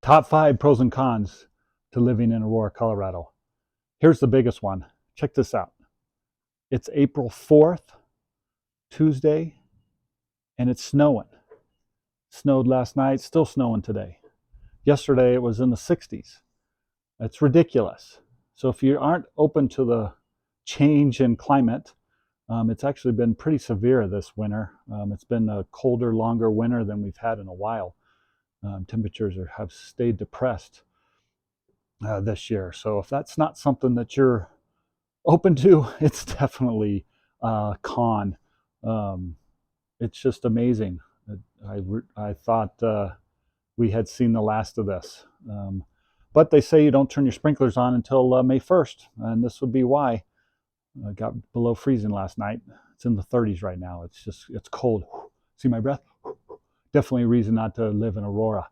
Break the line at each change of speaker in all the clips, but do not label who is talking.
Top 5 pros and cons to living in Aurora, Colorado. Here's the biggest one. Check this out. It's April 4th, Tuesday, and it's snowing. Snowed last night, still snowing today. Yesterday it was in the 60s. It's ridiculous. So if you aren't open to the change in climate, it's actually been pretty severe this winter. It's been a colder, longer winter than we've had in a while. Temperatures have stayed depressed this year. So if that's not something that you're open to, it's definitely a con. It's just amazing. I thought we had seen the last of this. But they say you don't turn your sprinklers on until May 1st, and this would be why. I got below freezing last night. It's in the 30s right now. It's cold. See my breath? Definitely a reason not to live in Aurora.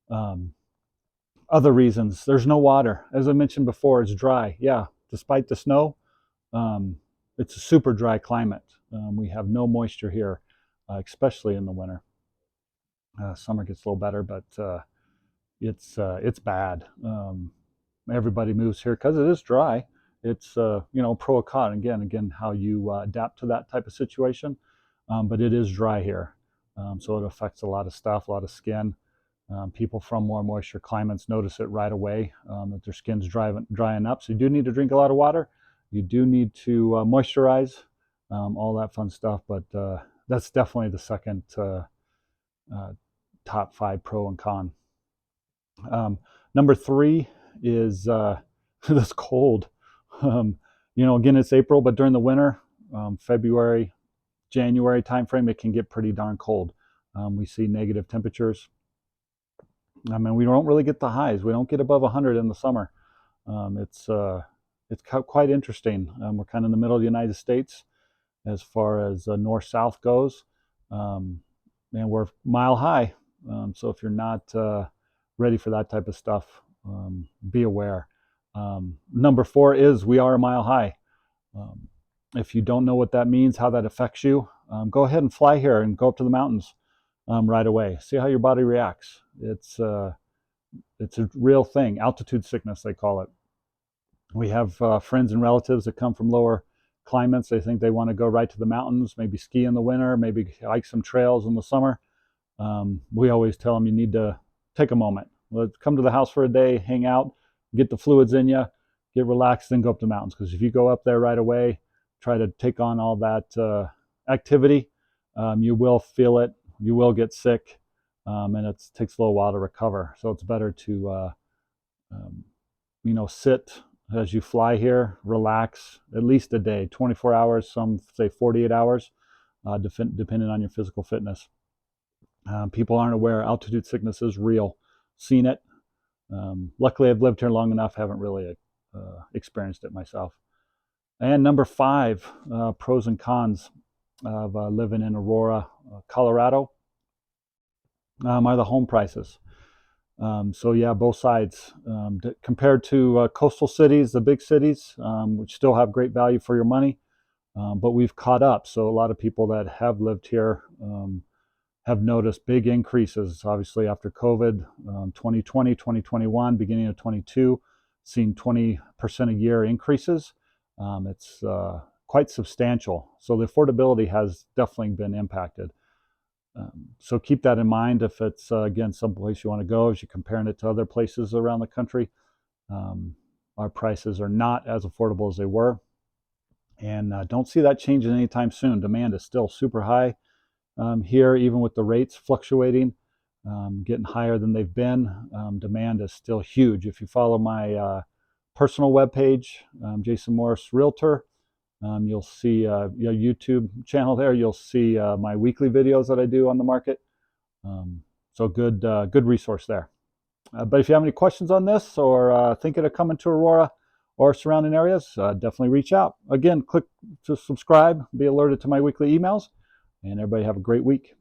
Other reasons, there's no water. As I mentioned before, it's dry. Yeah, despite the snow, it's a super dry climate. We have no moisture here, especially in the winter. Summer gets a little better, but it's bad. Everybody moves here because it is dry. It's pro or con again how you adapt to that type of situation, but it is dry here, so it affects a lot of stuff, a lot of skin. People from more moisture climates notice it right away, that their skin's drying up. So you do need to drink a lot of water. You do need to moisturize, all that fun stuff. But that's definitely the second top 5 pro and con. Number 3 is this cold. Again, it's April, but during the winter, February, January timeframe, it can get pretty darn cold. We see negative temperatures. I mean, we don't really get the highs. We don't get above 100 in the summer. It's quite interesting. We're kind of in the middle of the United States as far as north-south goes, and we're mile high. So if you're not ready for that type of stuff, be aware. Number 4 is we are a mile high. If you don't know what that means, how that affects you, go ahead and fly here and go up to the mountains right away. See how your body reacts. It's a real thing. Altitude sickness, they call it. We have friends and relatives that come from lower climates. They think they want to go right to the mountains, maybe ski in the winter, maybe hike some trails in the summer. We always tell them you need to take a moment. Let's come to the house for a day, hang out, get the fluids in you, get relaxed, then go up the mountains. Because if you go up there right away, try to take on all that activity, you will feel it. You will get sick, and it takes a little while to recover. So it's better to, sit as you fly here, relax at least a day, 24 hours, some say 48 hours, depending on your physical fitness. People aren't aware altitude sickness is real. Seen it. Luckily, I've lived here long enough, haven't really experienced it myself. And number 5, pros and cons of living in Aurora, Colorado, are the home prices. So yeah, both sides. Compared to coastal cities, the big cities, which still have great value for your money, but we've caught up. So a lot of people that have lived here have noticed big increases, obviously after COVID, 2020, 2021, beginning of 22, seen 20% a year increases. It's quite substantial. So the affordability has definitely been impacted. So keep that in mind if it's, again, someplace you want to go as you're comparing it to other places around the country. Our prices are not as affordable as they were. And don't see that changing anytime soon. Demand is still super high here, even with the rates fluctuating, getting higher than they've been. Demand is still huge. If you follow my personal webpage, Jason Morris Realtor, you'll see your YouTube channel there. You'll see my weekly videos that I do on the market. So good resource there. But if you have any questions on this or thinking of coming to Aurora or surrounding areas, definitely reach out. Again, click to subscribe, be alerted to my weekly emails, and everybody have a great week.